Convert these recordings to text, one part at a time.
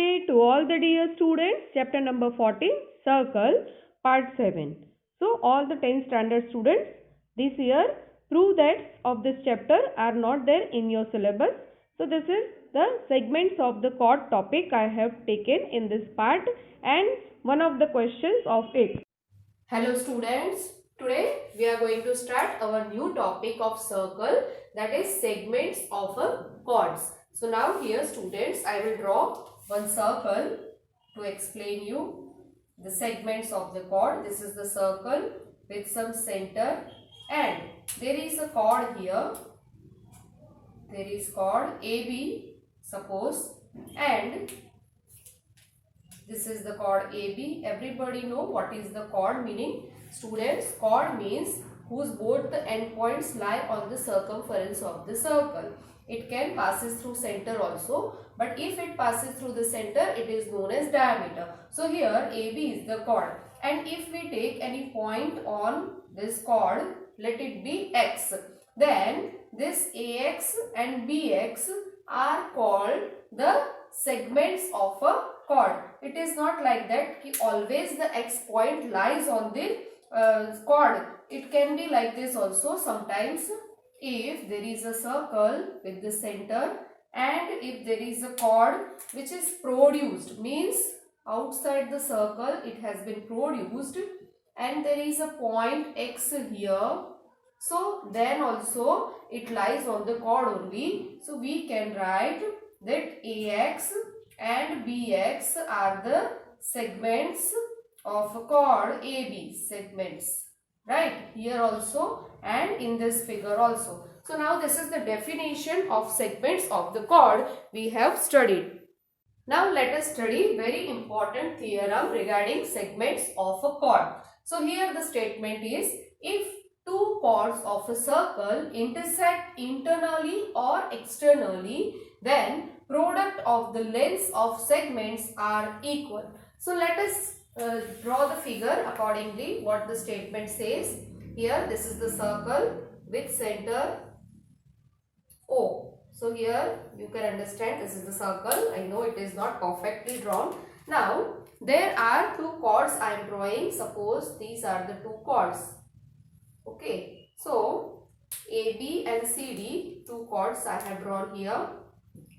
day to all the dear students. Chapter number 14, Circle, part 7. So, all the 10th standard students, this year, prove that of this chapter are not there in your syllabus. So, this is the segments of the chord topic I have taken in this part and one of the questions of it. Hello students, today we are going to start our new topic of circle, that is segments of a chords. So now here students, I will draw one circle to explain you the segments of the chord. This is the circle with some center and there is a chord here. There is chord AB, suppose, and this is the chord AB. Everybody know what is the chord meaning? Students, chord means whose both the endpoints lie on the circumference of the circle. It can passes through center also, but if it passes through the center, it is known as diameter. So here AB is the chord, and if we take any point on this chord, let it be X, then this AX and BX are called the segments of a chord. It is not like that always the X point lies on the chord. It can be like this also sometimes. If there is a circle with the center and if there is a chord which is produced, means outside the circle it has been produced, and there is a point X here, so then also it lies on the chord only. So we can write that AX and BX are the segments of a chord AB, segments, right, here also and in this figure also. So now this is the definition of segments of the chord we have studied. Now let us study very important theorem regarding segments of a chord. So here the statement is, if two chords of a circle intersect internally or externally, then product of the lengths of segments are equal. So let us draw the figure accordingly what the statement says. Here this is the circle with center O. So here you can understand this is the circle. I know it is not perfectly drawn. Now there are two chords I am drawing. Suppose these are the two chords. Okay. So AB and CD, two chords I have drawn here.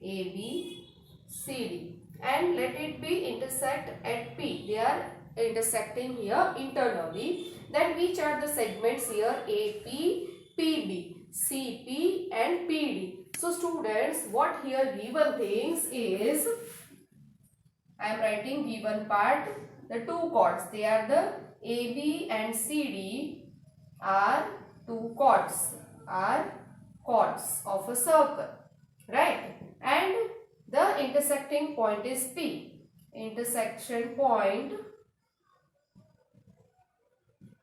AB, CD, and let it be intersect at P. They are intersecting here internally. Then which are the segments here? AP, PB, CP and PD. So students, what here given things is, I am writing given part, the two chords. They are the AB and CD are two chords, are chords of a circle, right? And the intersecting point is P. Intersection point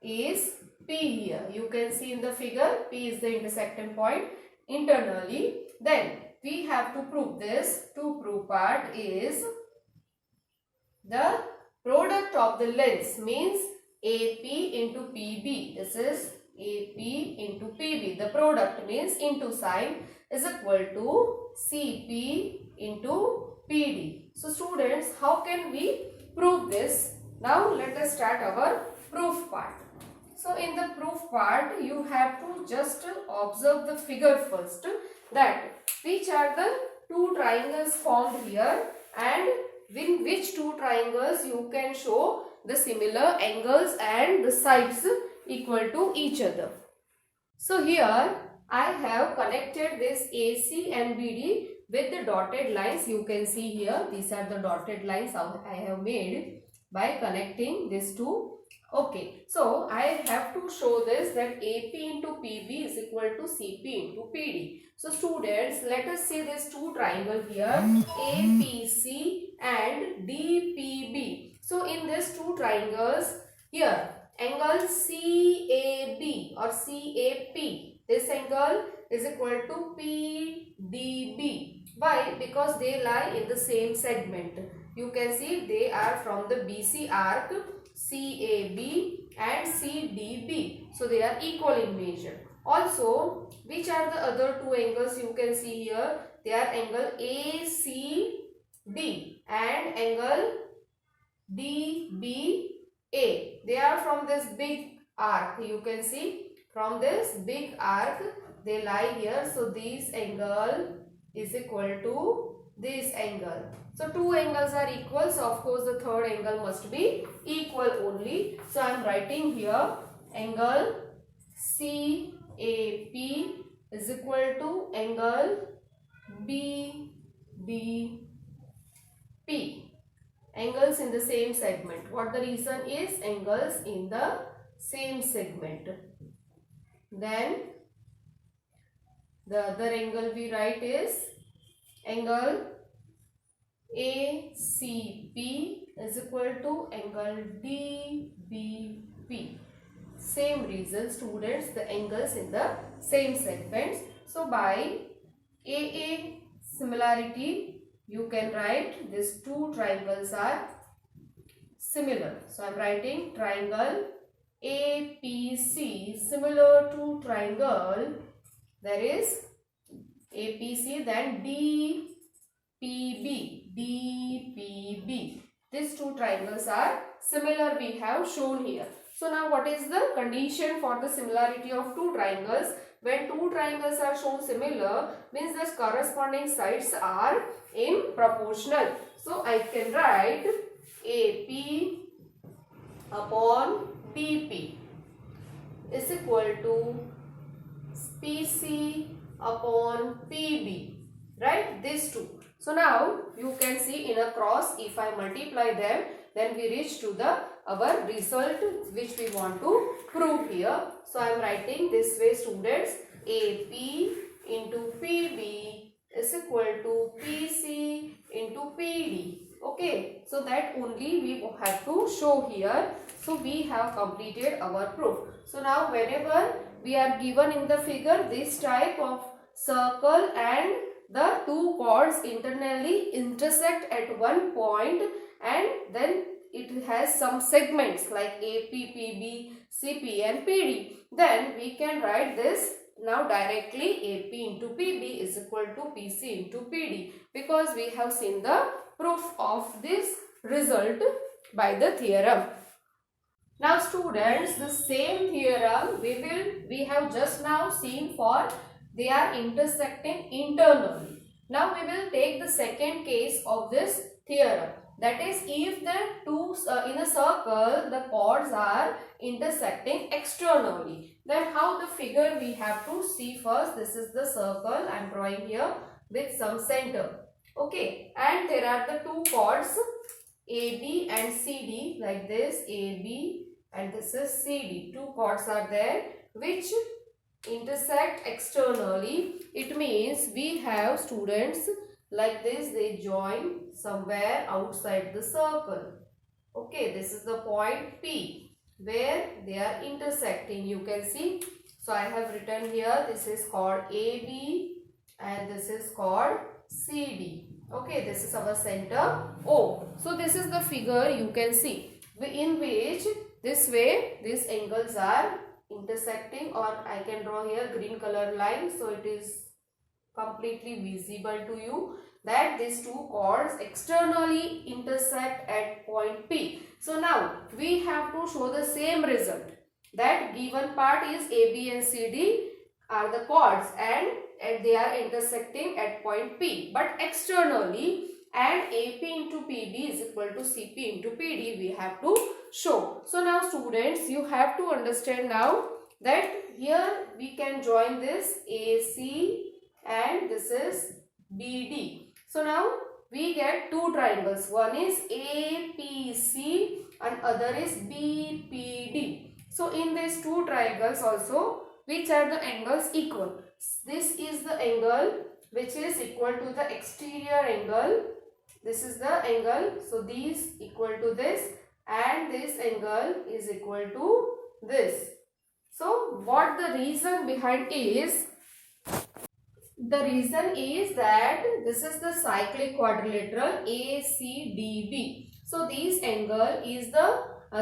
is P here. You can see in the figure, P is the intersecting point internally. Then we have to prove this. To prove part is the product of the lengths, means AP into PB. This is AP into PB. The product means into sign is equal to CP into PD. So students, how can we prove this? Now let us start our proof part. So in the proof part, you have to just observe the figure first, that which are the two triangles formed here and in which two triangles you can show the similar angles and the sides equal to each other. So here I have connected this AC and BD with the dotted lines. You can see here, these are the dotted lines I have made by connecting these two. Okay, so I have to show this that AP into PB is equal to CP into PD. So students, let us see these two triangles here, APC and DPB. So in these two triangles, here angle CAB or CAP, this angle is equal to PDB. Why? Because they lie in the same segment. You can see they are from the BC arc, CAB and CDB. So they are equal in measure. Also, which are the other two angles you can see here? They are angle ACD and angle DBA. They are from this big arc. You can see from this big arc they lie here. So this angle is equal to this angle. So two angles are equal. So of course the third angle must be equal only. So I am writing here angle CAP is equal to angle BDP. Angles in the same segment. What the reason is? Angles in the same segment. Then the other angle we write is angle ACP is equal to angle DBP. Same reason, students, the angles in the same segments. So by AA similarity, you can write these two triangles are similar. So I am writing triangle APC similar to triangle, there is APC, then DPB. These two triangles are similar, we have shown here. So now what is the condition for the similarity of two triangles? When two triangles are shown similar, means the corresponding sides are in proportional. So I can write AP upon BP is equal to PC upon PB, right? These two. So now you can see in a cross, if I multiply them, then we reach to the our result which we want to prove here. So I am writing this way, students. AP into PB is equal to PC into PD. Okay, so that only we have to show here. So we have completed our proof. So now whenever we are given in the figure this type of circle and the two chords internally intersect at one point, and then it has some segments like AP, PB, CP and PD. Then we can write this now directly. AP into PB is equal to PC into PD, because we have seen the proof of this result by the theorem. Now students, the same theorem we have just now seen for they are intersecting internally. Now we will take the second case of this theorem. That is, if the two in a circle the chords are intersecting externally, then how the figure we have to see first. This is the circle I am drawing here with some center. Okay, and there are the two chords AB and CD, like this AB and this is CD. Two chords are there which intersect externally. It means we have, students, like this, they join somewhere outside the circle. Okay, this is the point P where they are intersecting. You can see. So I have written here, this is called AB and this is called CD. Okay, this is our center O. So this is the figure you can see, in which this way these angles are intersecting, or I can draw here green color line so it is completely visible to you that these two chords externally intersect at point P. So now we have to show the same result, that given part is AB and CD are the chords and they are intersecting at point P, but externally, and AP into PB is equal to CP into PD we have to show. So now students, you have to understand now that here we can join this AC and this is BD. So now we get two triangles. One is APC and other is BPD. So in these two triangles also, which are the angles equal? This is the angle which is equal to the exterior angle. This is the angle. So these equal to this and this angle is equal to this. So what the reason behind is? The reason is that this is the cyclic quadrilateral ACDB. So this angle is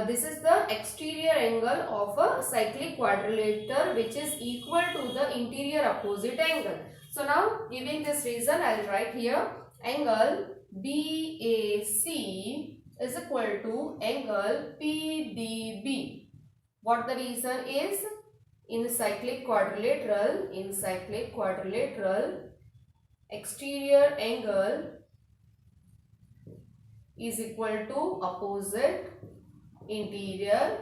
this is the exterior angle of a cyclic quadrilateral which is equal to the interior opposite angle. So now, giving this reason, I will write here angle BAC is equal to angle PDB. What the reason is? In cyclic quadrilateral, exterior angle is equal to opposite interior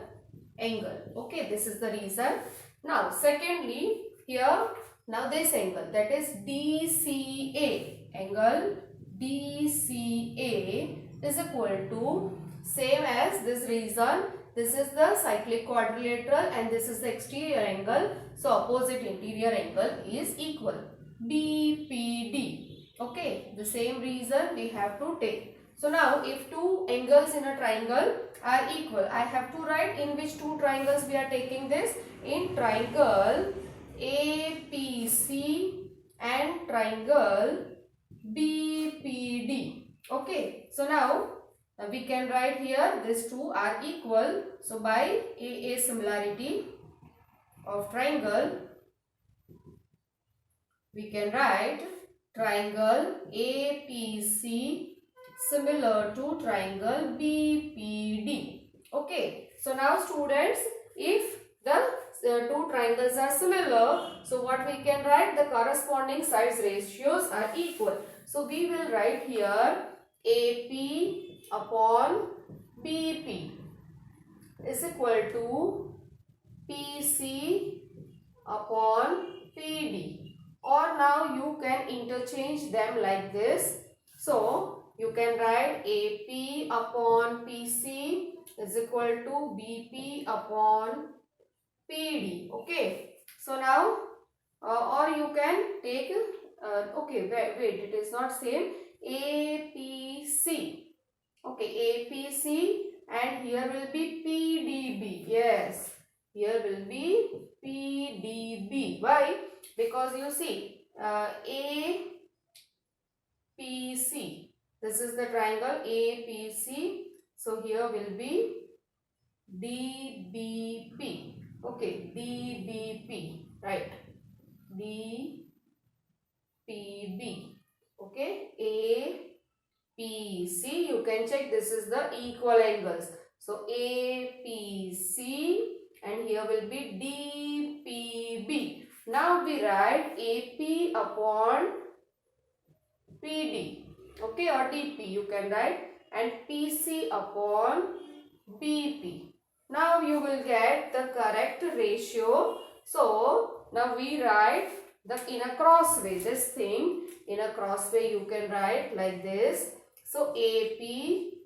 angle. Okay, this is the reason. Now, secondly, here, now this angle, that is DCA, angle DCA is equal to, same as this reason, this is the cyclic quadrilateral and this is the exterior angle. So, opposite interior angle is equal. BPD. Okay, the same reason we have to take. So, now if two angles in a triangle are equal, I have to write in which two triangles we are taking this. In triangle APC and triangle BPD. Okay, so now we can write here these two are equal. So by AA similarity of triangle, we can write triangle APC similar to triangle BPD. Okay, so now students, if the two triangles are similar, so what we can write, the corresponding sides ratios are equal. So we will write here AP upon BP is equal to PC upon PD, or now you can interchange them like this. So you can write AP upon PC is equal to BP upon PD. Okay, so now or you can take okay, wait, it is not same. APC. Okay, APC, and here will be PDB. Yes, here will be PDB. Why? Because you see APC. This is the triangle APC. So here will be DBP. Okay, DBP. Right. DPB. Okay, APC. You can check, this is the equal angles. So APC and here will be DPB. Now we write AP upon PD. Okay, or DP you can write, and PC upon BP. Now you will get the correct ratio. So now we write the in a crossway, this thing in a crossway you can write like this. So AP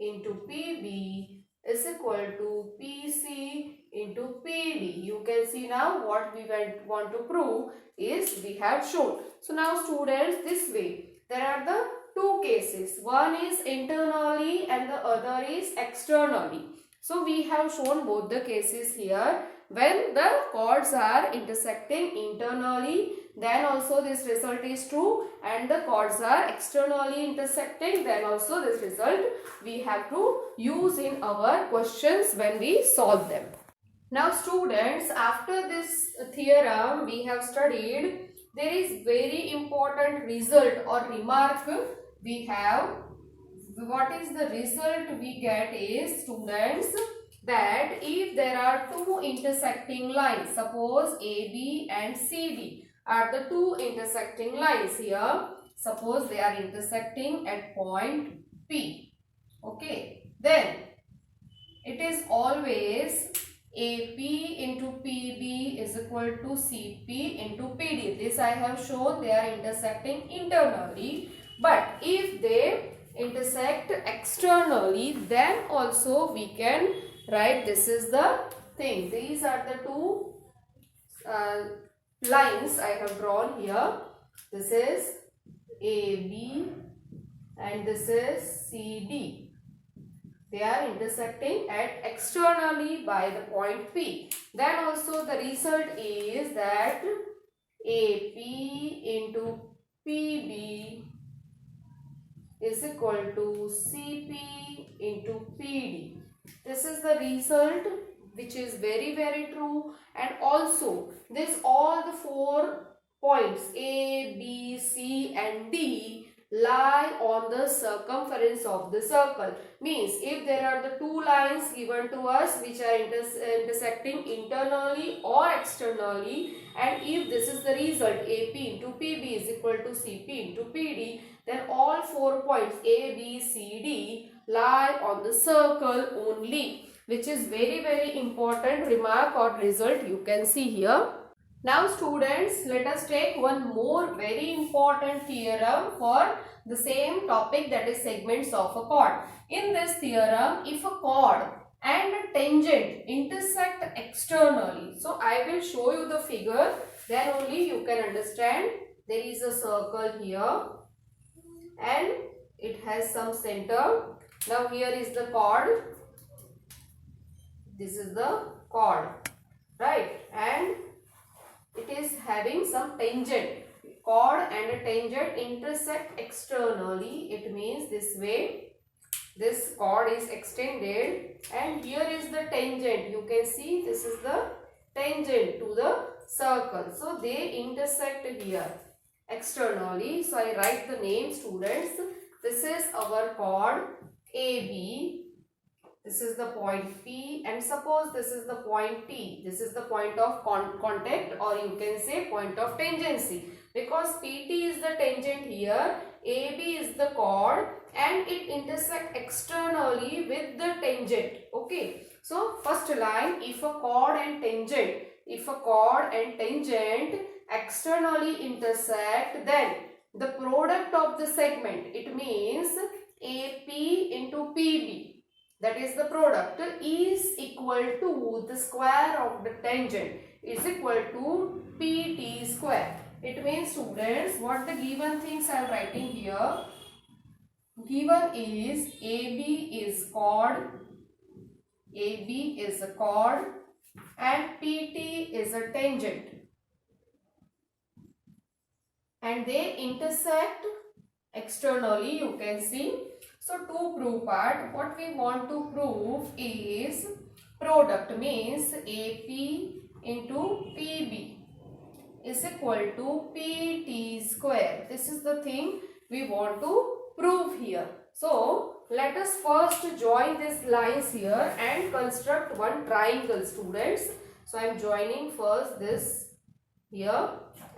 into PB is equal to PC into PD. You can see now what we want to prove is we have shown. So now students, this way there are the two cases. One is internally and the other is externally. So we have shown both the cases here. When the chords are intersecting internally, then also this result is true, and the chords are externally intersecting, then also this result we have to use in our questions when we solve them. Now students, after this theorem we have studied, there is very important result or remark we have. What is the result we get is, students, that if there are two intersecting lines, suppose AB and CD are the two intersecting lines here, suppose they are intersecting at point P. Okay, then it is always AP into PB is equal to CP into PD. This I have shown, they are intersecting internally. But if they intersect externally, then also we can write this is the thing. These are the two lines I have drawn here. This is AB and this is CD. They are intersecting at externally by the point P. Then also the result is that AP into PB is equal to CP into PD. This is the result which is very true, and also this all the 4 points A, B, C and D lie on the circumference of the circle. Means if there are the two lines given to us which are intersecting internally or externally, and if this is the result AP into PB is equal to CP into PD, then all 4 points A, B, C, D lie on the circle only, which is very important remark or result you can see here. Now students, let us take one more very important theorem for the same topic, that is segments of a chord. In this theorem, if a chord and a tangent intersect externally, so I will show you the figure, then only you can understand. There is a circle here and it has some center. Now here is the chord, this is the chord, right, and it is having some tangent. Chord and a tangent intersect externally. It means this way. This chord is extended and here is the tangent. You can see this is the tangent to the circle. So they intersect here externally. So I write the name, students. This is our chord AB. This is the point P, and suppose this is the point T. This is the point of contact, or you can say point of tangency. Because PT is the tangent here, AB is the chord, and it intersect externally with the tangent. Okay. So first line, if a chord and tangent externally intersect, then the product of the segment, it means AP into PB. That is the product is equal to the square of the tangent is equal to PT square. It means, students, what the given things I am writing here. Given is AB is chord, and PT is a tangent, and they intersect externally, you can see. So to prove part, what we want to prove is product, means AP into PB is equal to PT square. This is the thing we want to prove here. So let us first join these lines here and construct one triangle, students. So I am joining first this here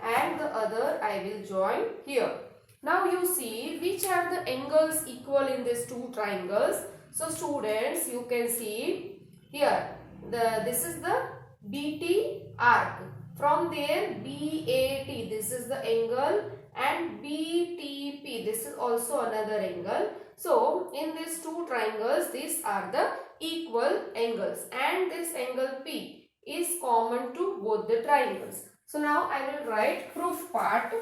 and the other I will join here. Now you see which are the angles equal in these two triangles. So students, you can see here this is the BT arc. From there BAT, this is the angle, and BTP, this is also another angle. So in these two triangles, these are the equal angles, and this angle P is common to both the triangles. So now I will write proof part.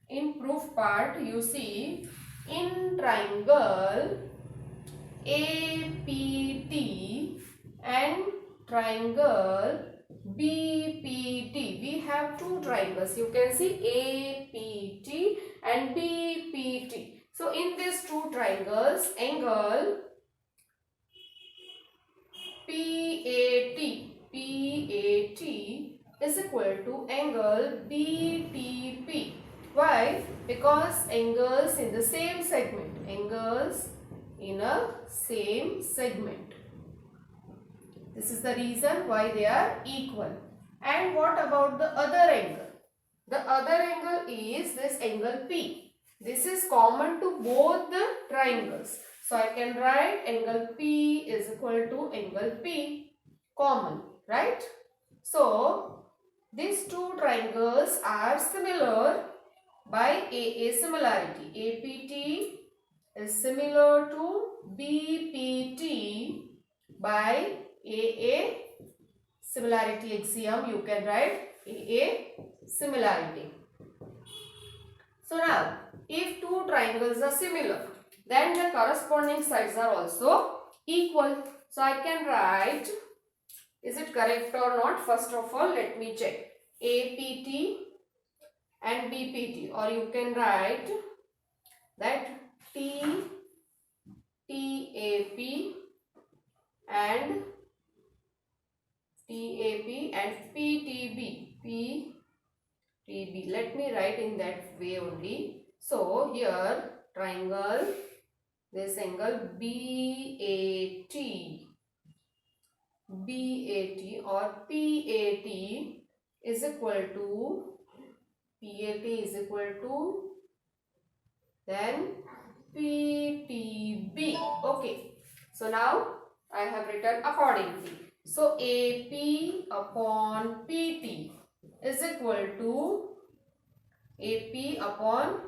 In proof part, you see, in triangle APT and triangle BPT, we have two triangles. You can see APT and BPT. So in these two triangles, angle PAT is equal to angle BTP. Why? Because angles in the same segment. Angles in a same segment. This is the reason why they are equal. And what about the other angle? The other angle is this angle P. This is common to both the triangles. So I can write angle P is equal to angle P, common, right? So these two triangles are similar by a similarity. APT is similar to BPT by a similarity axiom. You can write a similarity. So now, if two triangles are similar, then the corresponding sides are also equal. So I can write, is it correct or not? First of all, let me check. APT and BPT, or you can write that TAP and PTB. Let me write in that way only. So here triangle, this angle BAT or PAT is equal to then PTB. Okay. So now I have written accordingly. So AP upon PT is equal to AP upon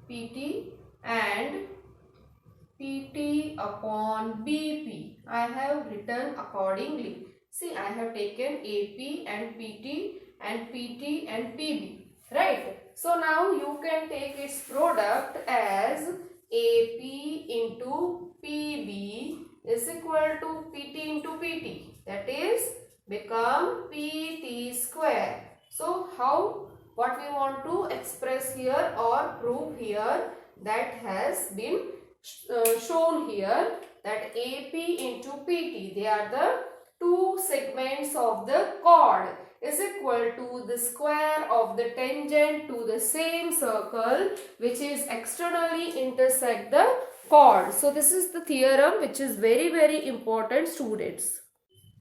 PT and PT upon BP. I have written accordingly. See, I have taken AP and PT and PT and PB. Right. So now you can take its product as AP into PB is equal to PT into PT. That is become PT square. So what we want to express here or prove here, that has been shown here, that AP into PT, they are the two segments of the chord, is equal to the square of the tangent to the same circle which is externally intersect the chord. So this is the theorem which is very important, students.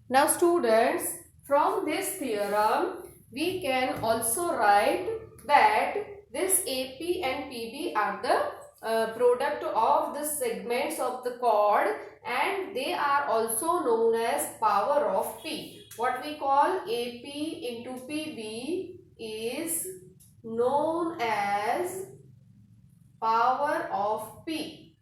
Now students, from this theorem we can also write that this AP and PB are the product of the segments of the chord, and they are also known as power of P. What we call AP into PB is known as power of P,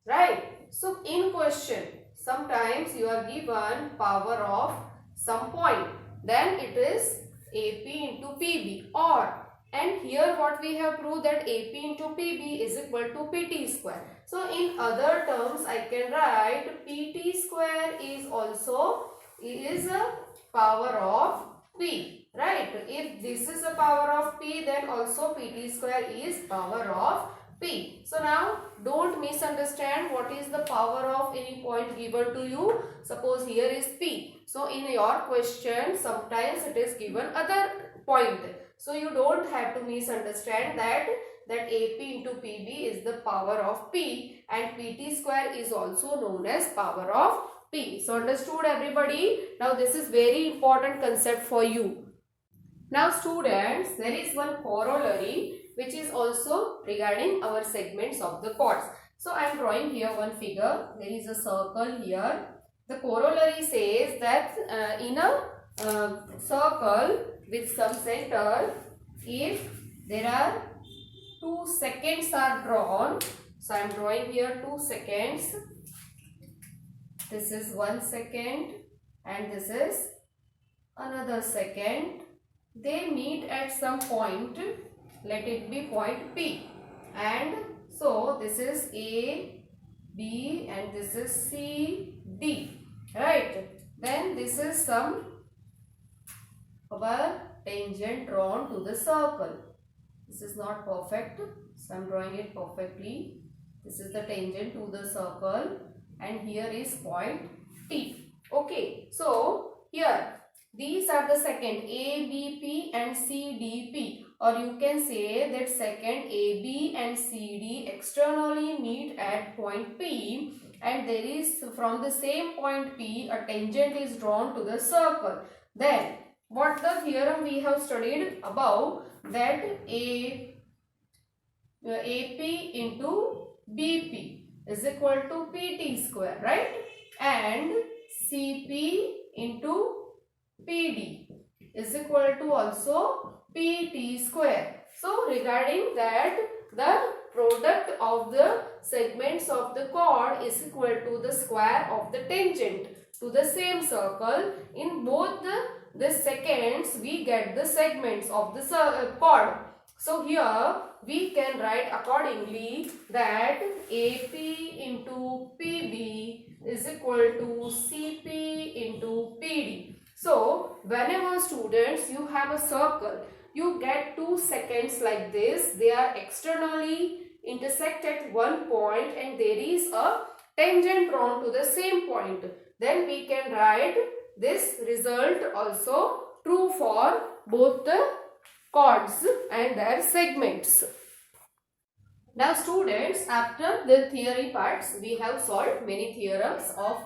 right? So in question, sometimes you are given power of some point, then it is AP into PB, and here what we have proved that AP into PB is equal to PT square. So in other terms I can write PT square is a power of P, right? If this is a power of P, then also PT square is power of P. So now don't misunderstand what is the power of any point given to you. Suppose here is P. So in your question sometimes it is given other point. So you don't have to misunderstand that AP into PB is the power of P, and PT square is also known as power of P. So understood everybody? Now this is very important concept for you. Now students, there is one corollary which is also regarding our segments of the chords. So I am drawing here one figure. There is a circle here. The corollary says that in a circle with some center, if there are 2 seconds are drawn, so I am drawing here 2 seconds. This is 1 second and this is another second. They meet at some point, let it be point P, and so this is A, B and this is C, D, right? Then this is some our tangent drawn to the circle. This is not perfect, so I am drawing it perfectly. This is the tangent to the circle and here is point T. Okay, so here these are the second A, B, P and C, D, P, or you can say that second A, B and C, D externally meet at point P, and there is from the same point P a tangent is drawn to the circle. Then what the theorem we have studied above, that AP into BP is equal to PT square, right? And CP into PD is equal to also PT square. So regarding that, the product of the segments of the chord is equal to the square of the tangent to the same circle. In both the seconds we get the segments of the chord. So here we can write accordingly that AP into PB is equal to CP into PD. So whenever students you have a circle, you get 2 seconds like this. They are externally intersect at one point and there is a tangent drawn to the same point. Then we can write this result also true for both the chords and their segments. Now students, after the theory parts, we have solved many theorems of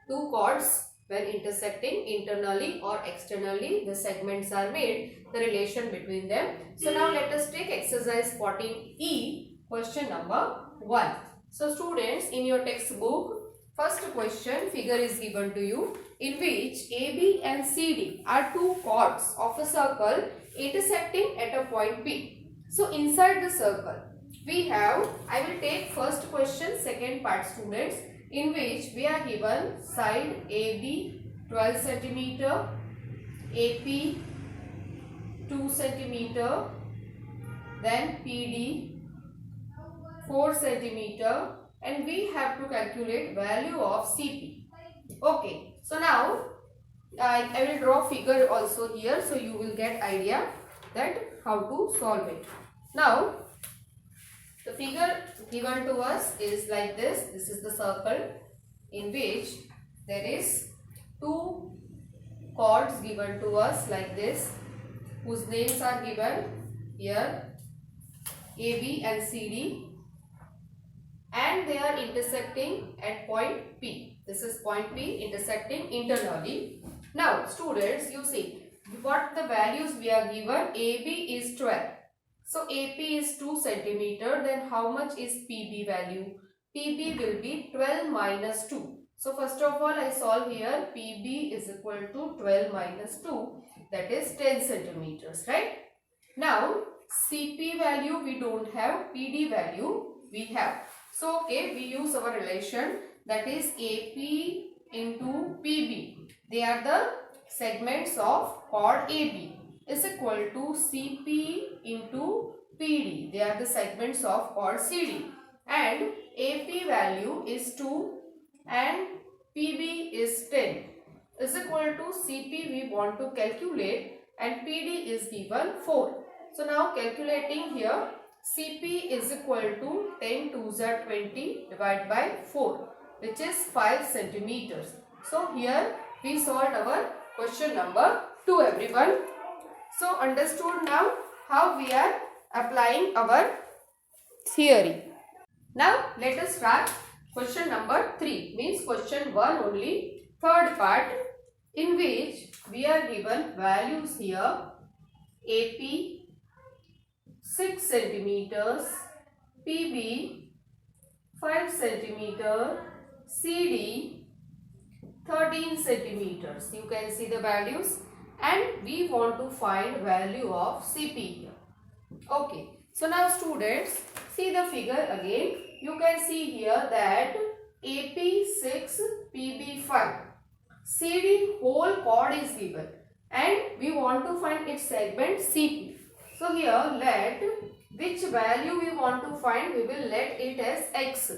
two chords when intersecting internally or externally. The segments are made, the relation between them. So now let us take exercise 14E, question number 1. So students, in your textbook, first question figure is given to you, in which AB and CD are two chords of a circle intersecting at a point P. So inside the circle, we have, I will take first question, second part students, in which we are given side AB 12 centimeter, AP 2 centimeter, then PD 4 centimeter, and we have to calculate value of CP. Okay, so now I will draw figure also here, so you will get idea that how to solve it. Now the figure given to us is like this. This is the circle in which there is two chords given to us like this, whose names are given here, AB and CD, and they are intersecting at point P. This is point P intersecting internally. Now students, you see what the values we are given. AB is 12. So AP is 2 centimeter, then how much is PB value? PB will be 12 minus 2. So first of all I solve here, PB is equal to 12 minus 2, that is 10 centimeters, right? Now CP value we don't have, PD value we have. So okay, we use our relation, that is AP into PB. They are the segments of chord AB, is equal to CP into PD. They are the segments of chord CD. And AP value is 2 and PB is 10. Is equal to CP we want to calculate, and PD is given 4. So now calculating here, CP is equal to 10 2s are 20 divided by 4, which is 5 centimeters. So here we solved our question number 2, everyone. So understood now how we are applying our theory. Now let us start question number 3, means question 1 only, third part, in which we are given values here. AP 6 centimeters, PB 5 centimeter, CD 13 centimeters. You can see the values, and we want to find value of CP here. Okay, so now students, see the figure again. You can see here that AP 6, PB 5, CD whole chord is given, and we want to find its segment CP. So here let which value we want to find, we will let it as X.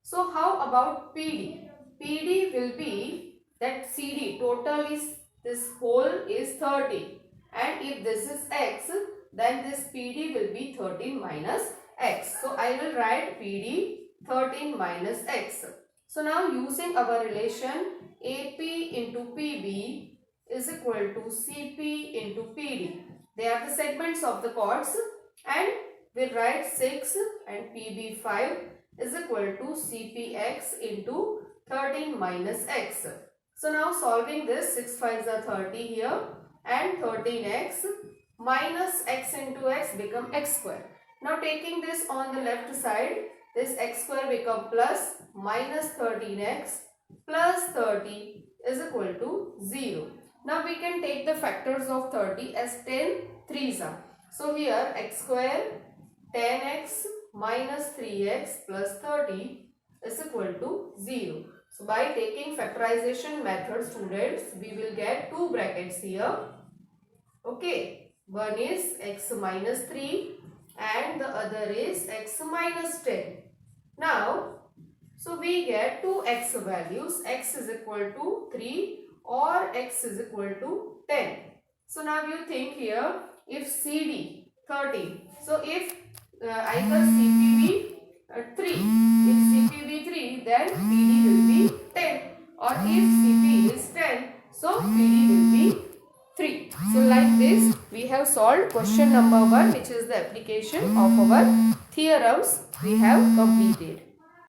So how about PD? PD will be that CD total is, this whole is 30, and if this is X, then this PD will be 13 minus X. So I will write PD 13 minus X. So now using our relation, AP into PB is equal to CP into PD. They are the segments of the chords, and we'll write 6 and PB 5 is equal to CPX into 13 minus X. So now solving this, 6 5s are 30 here, and 13x minus x into x become x square. Now taking this on the left side, this x square become plus minus 13x plus 30 is equal to 0. Now we can take the factors of 30 as 10 3s are. So here x square 10x minus 3x plus 30 is equal to 0. So by taking factorization method, students, we will get two brackets here. Okay, one is x minus 3 and the other is x minus 10. Now, so we get two x values, x is equal to 3 or x is equal to 10. So now you think here, if CD 13, so if either CPB 3, if CPB 3, then PD will be 10, or if CP is 10, so PD will be 3. So like this we we have solved question number 1, which is the application of our theorems we have completed.